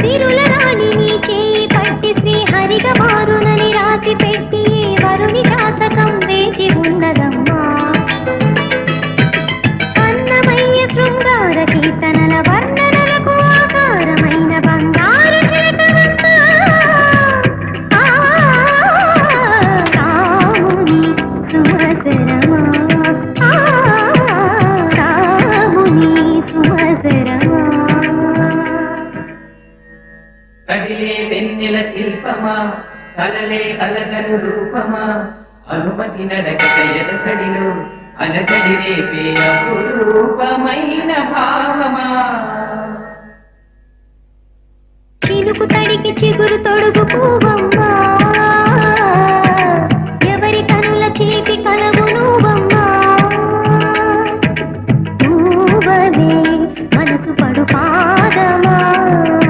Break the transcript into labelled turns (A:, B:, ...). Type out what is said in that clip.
A: సిరుల రాణిని చేయి పట్టి శ్రీహరిగా మారునని రాసి పెట్టి వరుని జాతకం వేచి ఉన్నదమ్మా. అన్నమయ్య శృంగార కీర్తనల వర్ణనలకు ఆకారమైన బంగారు చిలకనమ్మా. రాముని సుమసరమా, రాముని సుమసరమా.
B: కదిలే వెన్నెల శిల్పమా, కలలే అలగను రూపమా, అనుమతి నడకట ఎదసడిలో అలకడి రేపే అపురూపమైన భావమా.
A: చిలుకు తడికి చిగురు తొడుగు పువ్వమ్మా,